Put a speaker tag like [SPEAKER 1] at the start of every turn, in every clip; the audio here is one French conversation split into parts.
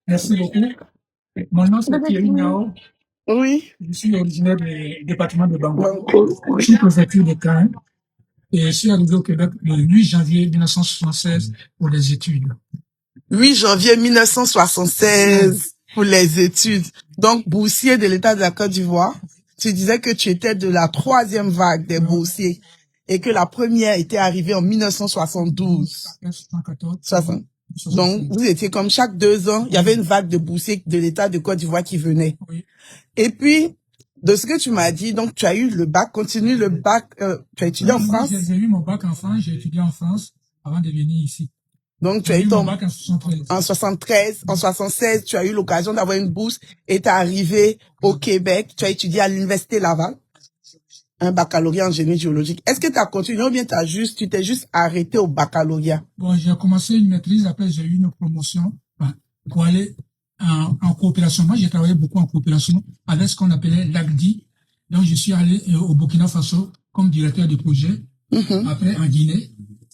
[SPEAKER 1] Merci beaucoup. Mon nom c'est Thierry Niao.
[SPEAKER 2] Oui.
[SPEAKER 1] Je suis originaire du département de Bango.
[SPEAKER 2] Oui.
[SPEAKER 1] Je suis préfecture de Caen et je suis arrivé au Québec le 8 janvier 1976 pour les études.
[SPEAKER 2] 8 janvier 1976 pour les études. Donc, boursier de l'État de la Côte d'Ivoire. Tu disais que tu étais de la 3e vague des boursiers et que la première était arrivée en 1972. 60. Donc, vous étiez comme chaque 2 ans, il y avait une vague de boursiers de l'État de Côte d'Ivoire qui venait.
[SPEAKER 1] Oui.
[SPEAKER 2] Et puis, de ce que tu m'as dit, donc tu as eu le bac, continue le bac, tu as étudié en France?
[SPEAKER 1] J'ai eu mon bac en France, j'ai étudié en France avant de venir ici.
[SPEAKER 2] Donc, tu as eu ton
[SPEAKER 1] bac en 73.
[SPEAKER 2] En 73, en 76, tu as eu l'occasion d'avoir une bourse et tu es arrivé au Québec. Tu as étudié à l'Université Laval, un baccalauréat en génie géologique. Est-ce que tu as continué ou bien tu t'es juste arrêté au baccalauréat?
[SPEAKER 1] Bon, j'ai commencé une maîtrise, après j'ai eu une promotion pour aller en coopération. Moi, j'ai travaillé beaucoup en coopération avec ce qu'on appelait l'ACDI. Donc, je suis allé au Burkina Faso comme directeur de projet. Après, en Guinée.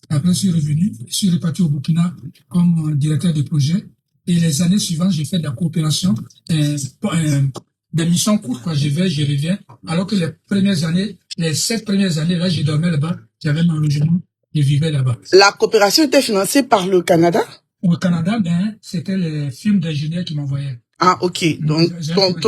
[SPEAKER 1] Après, je suis revenu, je suis reparti au Burkina comme directeur de projet. Et les années suivantes, j'ai fait de la coopération, des missions courtes, quoi. Je vais, je reviens. Alors que les premières années, les 7 premières années, là, j'ai dormi là-bas, j'avais mon logement, je vivais là-bas.
[SPEAKER 2] La coopération était financée par le Canada?
[SPEAKER 1] Au Canada, ben, c'était les films d'ingénieurs qui m'envoyaient.
[SPEAKER 2] Ah, ok. Donc,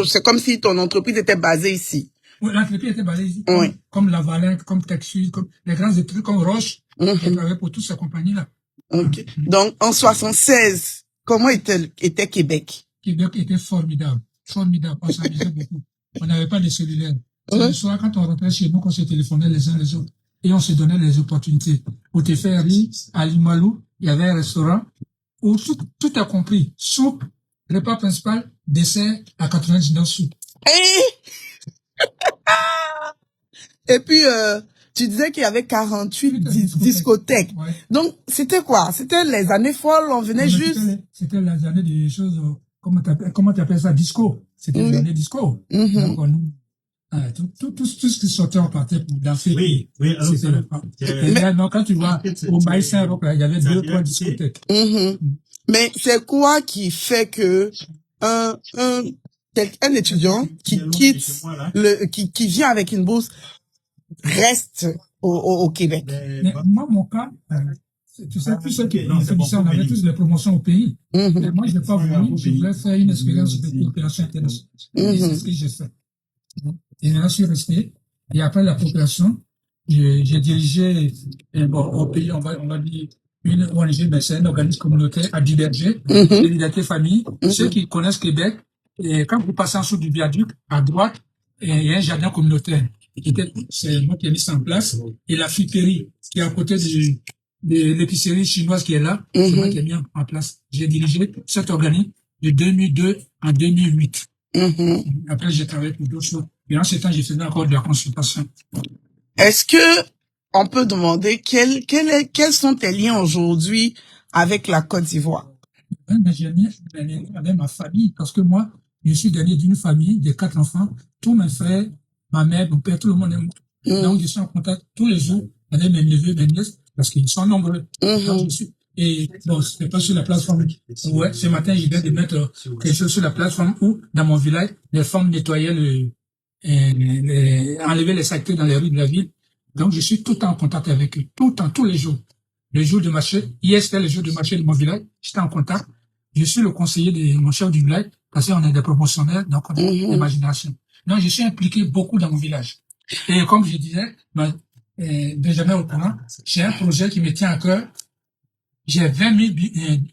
[SPEAKER 2] c'est comme si ton entreprise était basée ici.
[SPEAKER 1] Oui, l'entreprise était basée ici.
[SPEAKER 2] Oui.
[SPEAKER 1] Comme Lavalin, comme Texus, comme les grands trucs comme Roche. J'ai travaillé pour toutes ces compagnies-là.
[SPEAKER 2] Ok. Donc, en 76, comment était Québec?
[SPEAKER 1] Québec était formidable. Formidable. On s'amusait beaucoup. On n'avait pas de cellulaire. C'est le soir, quand on rentrait chez nous, qu'on se téléphonait les uns les autres. Et on se donnait les opportunités. Au Teferi, à Limalou, il y avait un restaurant où tout est compris. Soupe, repas principal, dessert à 99 sous.
[SPEAKER 2] Et puis, tu disais qu'il y avait 48 discothèques.
[SPEAKER 1] Ouais.
[SPEAKER 2] Donc, c'était quoi? C'était les années folles, on venait juste...
[SPEAKER 1] C'était les années des choses, comment tu appelles ça, disco. C'était les années disco. Donc, tout ce qui sortait, on partait pour danser.
[SPEAKER 3] Oui,
[SPEAKER 1] alors quand tu vois, au Maïs Saint-Roch, il y avait 2-3 discothèques.
[SPEAKER 2] Mais c'est quoi qui fait que un étudiant qui quitte qui vient avec une bourse reste au Québec?
[SPEAKER 1] Mais moi, mon cas, tu sais, tous ceux qui on avait tous des promotions au pays. Mais moi, je n'ai pas voulu, je voulais faire une expérience de coopération internationale. C'est ce que j'ai fait. Et là, je suis resté. Et après la coopération, j'ai dirigé au pays, on va dire, une ONG, mais c'est un organisme communautaire à Duberger, Solidarité Famille. Ceux qui connaissent Québec, et quand vous passez en dessous du viaduc, à droite, il y a un jardin communautaire. C'est moi qui ai mis ça en place. Et la friperie, qui est à côté de l'épicerie chinoise qui est là, c'est moi qui ai mis en place. J'ai dirigé cet organisme de 2002 à 2008. Après, j'ai travaillé pour d'autres choses. Et en ce temps, j'ai fait encore de la consultation.
[SPEAKER 2] Est-ce que on peut demander quels sont tes liens aujourd'hui avec la Côte d'Ivoire?
[SPEAKER 1] J'ai liens avec ma famille, parce que moi, je suis dernier d'une famille de 4 enfants. Tous mes frères, ma mère, mon père, tout le monde est mort. Donc, je suis en contact tous les jours avec mes neveux, mes nièces, parce qu'ils sont nombreux. Donc, et bon, c'est pas sur la plateforme. Ouais, ce matin, je viens de mettre quelque chose sur la plateforme où, dans mon village, les femmes nettoyaient enlevaient les saletés dans les rues de la ville. Donc, je suis tout le temps en contact avec eux, tout le temps, tous les jours. Le jour de marché, hier, c'était le jour de marché de mon village, j'étais en contact. Je suis le conseiller de mon chef du village, parce qu'on est des promotionnaires, donc on a l'imagination. Donc, je suis impliqué beaucoup dans mon village. Et comme je disais, Benjamin au courant, j'ai un projet qui me tient à cœur. J'ai 20 000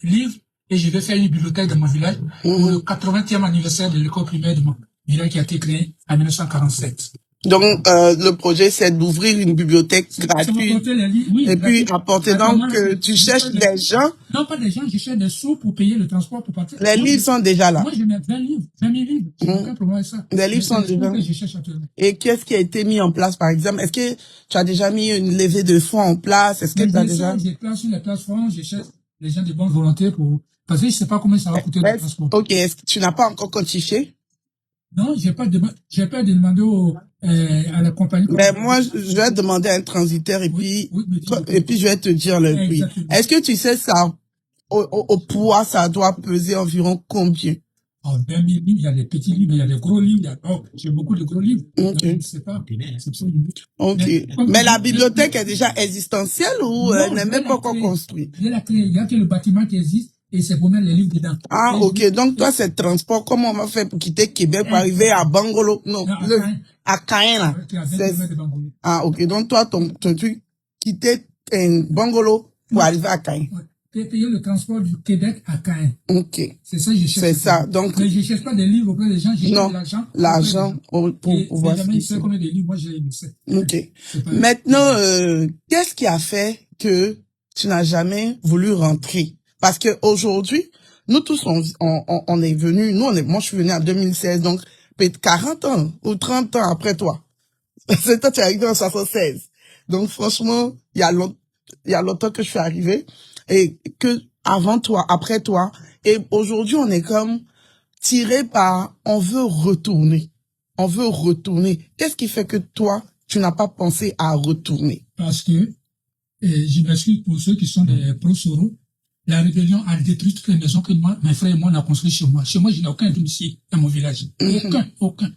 [SPEAKER 1] livres et je vais faire une bibliothèque dans mon village pour le 80e anniversaire de l'école primaire de mon village qui a été créé en 1947.
[SPEAKER 2] Donc, le projet, c'est d'ouvrir une bibliothèque gratuite et puis apporter. Donc, tu cherches des gens.
[SPEAKER 1] Non, pas des gens, je cherche des sous pour payer le transport pour partir.
[SPEAKER 2] Les livres sont déjà là.
[SPEAKER 1] Moi, je mets 20 livres, 20 000 livres. Je n'ai aucun problème avec ça.
[SPEAKER 2] Les livres sont déjà là. Et qu'est-ce qui a été mis en place, par exemple? Est-ce que tu as déjà mis une levée de fonds en place? Est-ce que tu as déjà...
[SPEAKER 1] J'ai place sur les plateformes, je cherche les gens de bonne volonté pour... Parce que je ne sais pas combien ça va coûter le transport.
[SPEAKER 2] Ok, est-ce que tu n'as pas encore quantifié?
[SPEAKER 1] Non, j'ai pas demandé à la compagnie.
[SPEAKER 2] Mais moi, je vais demander à un transiteur et puis, et puis je vais te dire le prix. Est-ce que tu sais ça au poids, ça doit peser environ combien?
[SPEAKER 1] En 20 000 livres, il y a des petits livres, il y a des gros livres. J'ai beaucoup de gros livres.
[SPEAKER 2] Ok.
[SPEAKER 1] Je ne sais pas. C'est ça.
[SPEAKER 2] Ok. Mais la bibliothèque est déjà existentielle ou
[SPEAKER 1] Non,
[SPEAKER 2] elle n'est même pas encore
[SPEAKER 1] créée.
[SPEAKER 2] construite?
[SPEAKER 1] Je l'ai créée. Il y a que le bâtiment qui existe et c'est pour mettre les livres dedans.
[SPEAKER 2] Ah,
[SPEAKER 1] Et
[SPEAKER 2] ok. Donc, toi, c'est transport. Comment on va faire pour quitter Québec pour arriver à Bangolo? Non,
[SPEAKER 1] Non,
[SPEAKER 2] à Caen, là.
[SPEAKER 1] qui a 20 km de Bangolo.
[SPEAKER 2] Ah, ok. Donc, toi, ton truc, quitter Bangolo pour arriver à Caen.
[SPEAKER 1] Ouais. Et payer le transport du Québec à Caen.
[SPEAKER 2] Ok.
[SPEAKER 1] C'est ça que je cherche.
[SPEAKER 2] C'est ça. Donc,
[SPEAKER 1] mais je ne cherche pas des livres auprès des gens, je cherche
[SPEAKER 2] non,
[SPEAKER 1] de l'argent.
[SPEAKER 2] l'argent pour pouvoir
[SPEAKER 1] Benjamin, il sait combien de livres, moi j'ai lu.
[SPEAKER 2] Ok. Maintenant, qu'est-ce qui a fait que tu n'as jamais voulu rentrer? Parce que aujourd'hui, nous tous, on est venus, moi je suis venu en 2016, donc peut-être 40 ans ou 30 ans après toi. C'est toi, tu es arrivé en 76. Donc franchement, il y a longtemps que je suis arrivé et que avant toi, après toi, et aujourd'hui on est comme tiré par on veut retourner. On veut retourner. Qu'est-ce qui fait que toi, tu n'as pas pensé à retourner?
[SPEAKER 1] Parce que, je m'excuse pour ceux qui sont des pro-Soro, la rébellion a détruit toutes les maisons que moi, mes frères et moi, on a construites chez moi. Chez moi, je n'ai aucun domicile dans mon village. Aucun.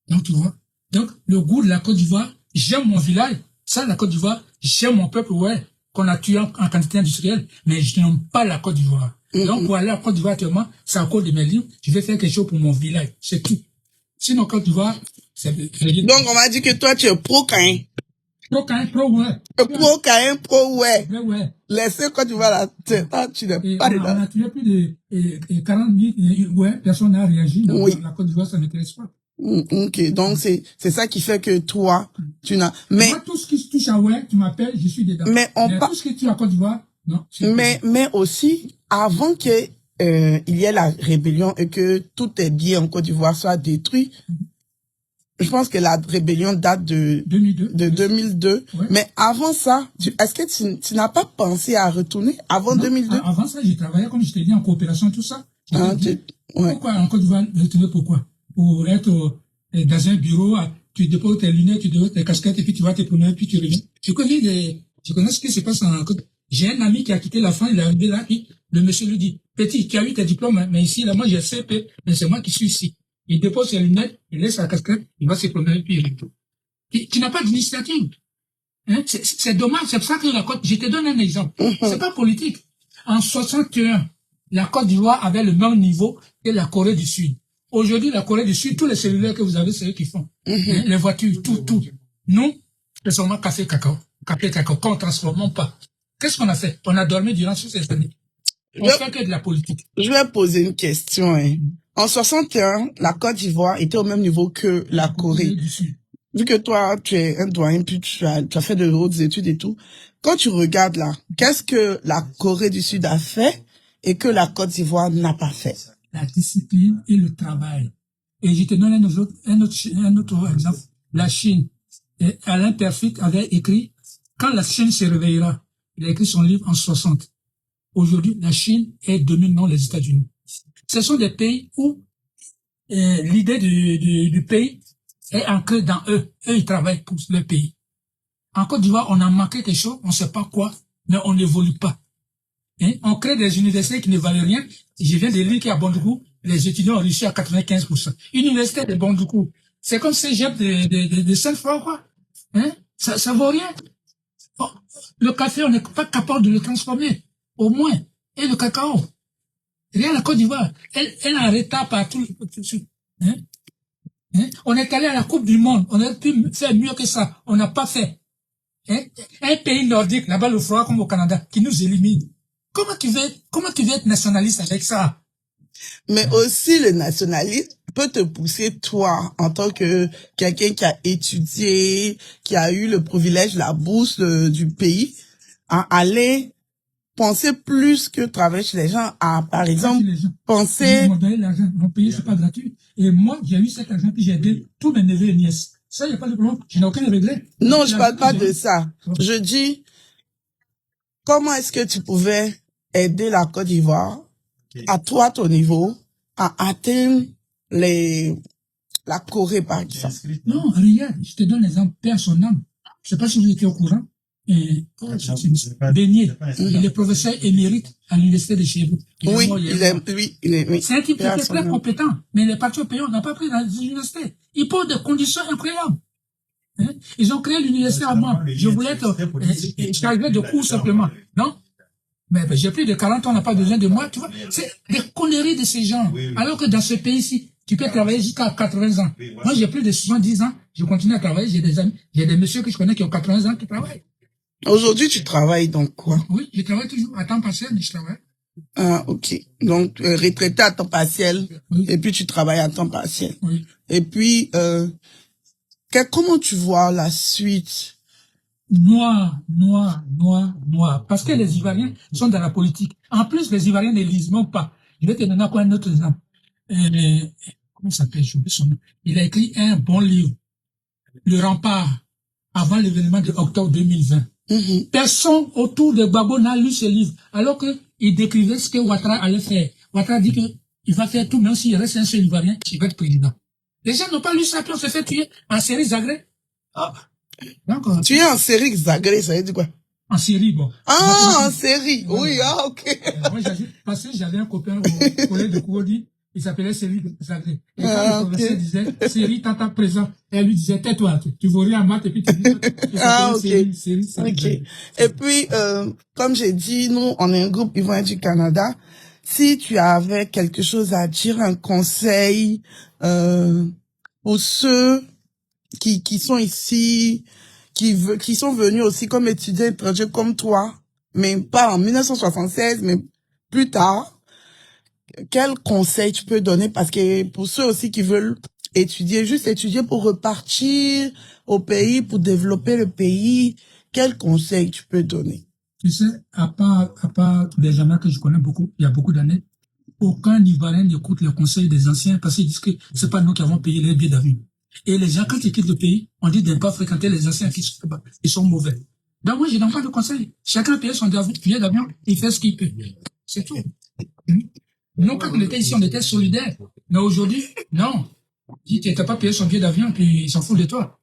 [SPEAKER 1] Donc, tu vois. Donc, le goût de la Côte d'Ivoire, j'aime mon village. Ça, la Côte d'Ivoire, j'aime mon peuple, ouais, qu'on a tué en quantité industrielle, mais je n'aime pas la Côte d'Ivoire. Donc, pour aller à la Côte d'Ivoire actuellement, c'est à cause de mes livres, je vais faire quelque chose pour mon village. C'est tout. Sinon, Côte d'Ivoire, c'est...
[SPEAKER 2] Donc, on m'a dit que toi, tu es pro-Caen.
[SPEAKER 1] Pro-Caen, pro-ouais.
[SPEAKER 2] Pro-Caen, pro-ouais.
[SPEAKER 1] Ouais.
[SPEAKER 2] Laissez Côte d'Ivoire là, tu n'es pas dedans.
[SPEAKER 1] On a tué plus de 40 000, ouais, personne n'a réagi. Donc,
[SPEAKER 2] oui.
[SPEAKER 1] La Côte d'Ivoire, ça ne m'intéresse pas.
[SPEAKER 2] Ok, donc c'est ça qui fait que toi, tu n'as... Mais
[SPEAKER 1] moi, tout ce qui se touche à ouais, tu m'appelles, je suis dedans.
[SPEAKER 2] Mais
[SPEAKER 1] tout ce qui touche à Côte d'Ivoire, non.
[SPEAKER 2] Mais aussi, avant que il y ait la rébellion et que tout est bien en Côte d'Ivoire soit détruit, je pense que la rébellion date de 2002.
[SPEAKER 1] Ouais.
[SPEAKER 2] Mais avant ça, est-ce que tu n'as pas pensé à retourner avant 2002?
[SPEAKER 1] Avant ça, j'ai travaillé, comme je t'ai dit, en coopération, tout ça.
[SPEAKER 2] Ouais.
[SPEAKER 1] Pourquoi en Côte d'Ivoire retourner? Pourquoi? Pour être dans un bureau, tu déposes tes lunettes, tu déposes tes casquettes, et puis tu vas te promener, puis tu reviens. Je connais ce qui se passe en Côte. J'ai un ami qui a quitté la France, il est arrivé là, puis le monsieur lui dit, petit, tu as eu tes diplômes, mais ici, là, moi, j'ai CP, mais c'est moi qui suis ici. Il dépose ses lunettes, il laisse sa casquette, il va se promener, puis il revient. Tu n'as pas d'initiative. Hein? C'est dommage, c'est pour ça que la Côte, je te donne un exemple. C'est pas politique. En 61, la Côte d'Ivoire avait le même niveau que la Corée du Sud. Aujourd'hui, la Corée du Sud, tous les cellulaires que vous avez, c'est eux qui font. Hein? Les voitures, tout. Nous, c'est seulement café, cacao, qu'on ne transformons pas. Qu'est-ce qu'on a fait? On a dormi durant toutes ces années. On fait que de la politique.
[SPEAKER 2] Je vais poser une question. En 61, la Côte d'Ivoire était au même niveau que la Corée. Vu que toi, tu es un doyen, puis tu as fait de hautes études et tout. Quand tu regardes là, qu'est-ce que la Corée du Sud a fait et que la Côte d'Ivoire n'a pas fait?
[SPEAKER 1] La discipline et le travail. Et je te donne un autre exemple. La Chine. Et Alain Perfit avait écrit, quand la Chine se réveillera, il a écrit son livre en 60. Aujourd'hui, la Chine est dominant les États-Unis. Ce sont des pays où l'idée du pays est ancrée dans eux. Eux, ils travaillent pour le pays. En Côte d'Ivoire, on a manqué quelque chose, on ne sait pas quoi, mais on n'évolue pas. Hein? On crée des universités qui ne valent rien. Je viens de lire qu'à Bandoukou, les étudiants ont réussi à 95%. Université de Bandoukou, c'est comme cégep de Sainte-Foy, quoi. Hein? Ça vaut rien. Oh, le café, on n'est pas capable de le transformer. Au moins. Et le cacao. Rien la Côte d'Ivoire. Elle a un retard partout. Hein? Hein? On est allé à la Coupe du Monde. On aurait pu faire mieux que ça. On n'a pas fait. Hein? Un pays nordique, là-bas le froid comme au Canada, qui nous élimine. Comment tu veux être nationaliste avec ça?
[SPEAKER 2] Mais aussi le nationalisme peut te pousser, toi, en tant que quelqu'un qui a étudié, qui a eu le privilège, la bourse du pays, à aller penser plus que travailler chez les gens, à, par exemple, penser...
[SPEAKER 1] Ils m'ont donné l'argent, ils m'ont payé, c'est pas gratuit. Et moi, j'ai eu cet argent, puis j'ai aidé tous mes neveux et nièces. Ça, il n'y a pas de problème. Je n'ai aucun regret.
[SPEAKER 2] Non, je parle pas de ça. Je dis, comment est-ce que tu pouvais aider la Côte d'Ivoire, à toi, ton niveau, à atteindre la Corée, par exemple?
[SPEAKER 1] Non, regarde, je te donne l'exemple personnel. Je sais pas si vous étiez au courant. Beignet. Il est professeur émérite à l'université de chez vous.
[SPEAKER 2] Oui, oui.
[SPEAKER 1] C'est un type qui était très compétent, mais les partis au pays, on n'a pas pris dans les universités. Il pose des conditions incroyables. Hein? Ils ont créé l'université à moi. Je voulais être chargé de cours simplement. Non? Mais j'ai plus de 40 ans, on n'a pas besoin de moi. Tu vois, c'est des conneries de ces gens. Alors que dans ce pays-ci, tu peux travailler jusqu'à 80 ans. Moi, j'ai plus de 70 ans. Je continue à travailler. J'ai des amis, j'ai des messieurs que je connais qui ont 80 ans qui travaillent.
[SPEAKER 2] Aujourd'hui, tu travailles donc quoi?
[SPEAKER 1] Oui, je travaille toujours à temps partiel, mais je travaille.
[SPEAKER 2] Ah, ok. Donc, retraité à temps partiel, oui. Et puis tu travailles à temps partiel.
[SPEAKER 1] Oui.
[SPEAKER 2] Et puis, comment tu vois la suite?
[SPEAKER 1] Noir. Parce que les Ivoiriens sont dans la politique. En plus, les Ivoiriens ne lisent même pas. Je vais te donner encore un autre exemple. Comment il s'appelle? J'ai oublié son nom. Il a écrit un bon livre, Le Rempart, avant l'événement de octobre 2020. Mm-hmm. Personne autour de Gbagbo n'a lu ce livre, alors qu'il décrivait ce que Ouattara allait faire. Ouattara dit qu'il va faire tout, même s'il reste un seul Ivoirien, il va être président. Les gens n'ont pas lu ça, puis on se fait tuer en série Zagreb. Ah. Donc,
[SPEAKER 2] tu es en série Zagreb, ça veut dire quoi?
[SPEAKER 1] En série, bon.
[SPEAKER 2] Ah, en série, oui, ah, ok.
[SPEAKER 1] Moi, parce que j'avais un copain au collège de Kourodi, il s'appelait Série Zagreb. Et quand le professeur disait, Série, tata présent, elle lui disait, tais-toi, tu vaux rien en maths, et puis tu dis,
[SPEAKER 2] ah, ok.
[SPEAKER 1] Série,
[SPEAKER 2] okay. Et puis, comme j'ai dit, nous, on est un groupe Ivoirien du Canada. Si tu avais quelque chose à dire, un conseil, pour ceux qui sont ici, qui sont venus aussi comme étudiants étrangers comme toi, mais pas en 1976, mais plus tard, quel conseil tu peux donner? Parce que pour ceux aussi qui veulent étudier, juste étudier pour repartir au pays, pour développer le pays, quel conseil tu peux donner?
[SPEAKER 1] Tu sais, à part des gens que je connais beaucoup, il y a beaucoup d'années, aucun Ivoirien n'écoute les conseils des anciens parce qu'ils disent que c'est pas nous qui avons payé les billets d'avion. Et les gens, quand ils quittent le pays, on dit de ne pas fréquenter les anciens qui sont là-bas. Ils sont mauvais. Donc moi, je donne pas de conseils. Chacun paye son billet d'avion, il fait ce qu'il peut. C'est tout. Nous, quand on était ici, on était solidaires. Mais aujourd'hui, non. Si tu n'as pas payé son billet d'avion, puis ils s'en foutent de toi.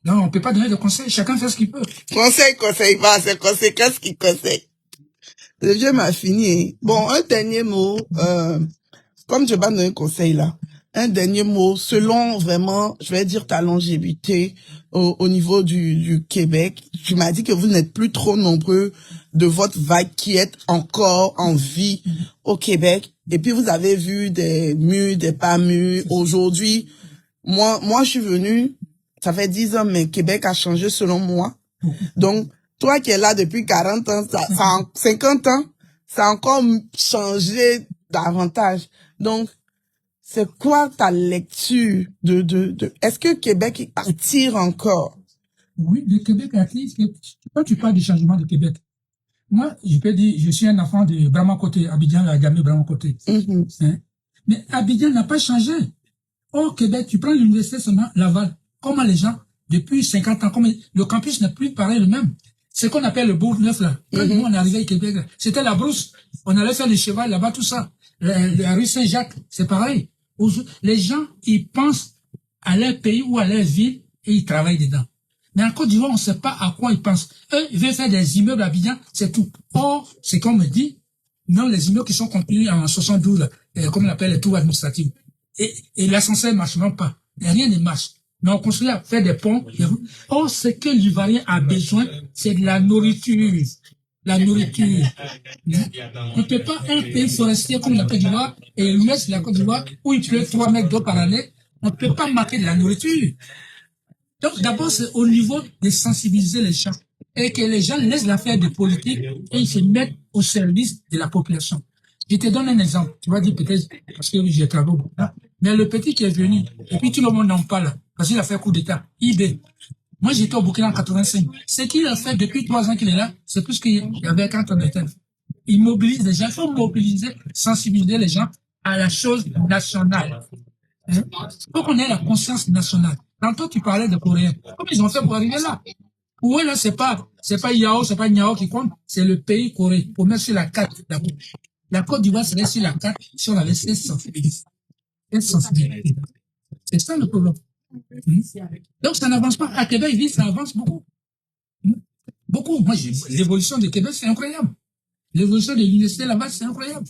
[SPEAKER 1] Non, on peut pas donner de conseils. Chacun fait ce qu'il peut.
[SPEAKER 2] Conseil pas, c'est conséquence qui conseille. Le vieux m'a fini. Bon, un dernier mot, comme je vais pas donner un conseil là, un dernier mot, selon vraiment, je vais dire ta longévité au niveau du Québec. Tu m'as dit que vous n'êtes plus trop nombreux de votre vague qui est encore en vie au Québec. Et puis vous avez vu des murs, des pas murs. Aujourd'hui, moi je suis venue, ça fait 10 ans, mais Québec a changé selon moi. Donc, toi qui es là depuis 40 ans, 50 ans, ça a encore changé davantage. Donc, c'est quoi ta lecture est-ce que Québec attire encore?
[SPEAKER 1] Oui, le Québec attire. Quand tu parles du changement de Québec, moi, je peux dire, je suis un enfant de Brahma-Côté, Abidjan, la gamme Brahma-Côté. Hein? Mais Abidjan n'a pas changé. Au Québec, tu prends l'université seulement, Laval. Comment les gens, depuis 50 ans, le campus n'est plus pareil le même. C'est ce qu'on appelle le bourg neuf, là. Quand nous, on est arrivé au Québec, c'était la brousse. On allait faire le cheval là-bas, tout ça. La rue Saint-Jacques, c'est pareil. Les gens, ils pensent à leur pays ou à leur ville et ils travaillent dedans. Mais en Côte d'Ivoire, on ne sait pas à quoi ils pensent. Eux, ils veulent faire des immeubles à Abidjan, c'est tout. Or, c'est comme me dit, non, les immeubles qui sont contenus en 72, là, comme on appelle les tours administratives. Et l'ascenseur ne marche même pas. Et rien ne marche. Mais on construit à faire des ponts. Or, ce que l'Ivoirien a besoin, c'est de la nourriture. La nourriture. On ne peut pas un pays forestier comme la Côte d'Ivoire et l'ouest de la Côte d'Ivoire où il pleut 3 mètres d'eau par année. On ne peut pas manquer de la nourriture. Donc, d'abord, c'est au niveau de sensibiliser les gens et que les gens laissent l'affaire de politique et ils se mettent au service de la population. Je te donne un exemple. Tu vas dire peut-être parce que j'ai travaillé beaucoup. Mais le petit qui est venu, et puis tout le monde n'en parle parce qu'il a fait coup d'État. IB. Moi, j'étais au Burkina en 85. Ce qu'il a fait depuis 3 ans qu'il est là, c'est plus qu'il y avait quand on était. Il mobilise les gens. Il faut mobiliser, sensibiliser les gens à la chose nationale. Il faut qu'on ait la conscience nationale. Tantôt, tu parlais de Coréens. Comment ils ont fait pour arriver là? Pour eux, là, c'est pas Yao, c'est pas Niao qui compte, c'est le pays Corée. Pour mettre sur la carte d'abord. La Côte d'Ivoire serait sur la carte si on avait cette sensibilité. C'est ça le problème. Donc, ça n'avance pas. À Québec, ça avance beaucoup. Beaucoup. Moi, l'évolution de Québec, c'est incroyable. L'évolution de l'université là-bas, c'est incroyable.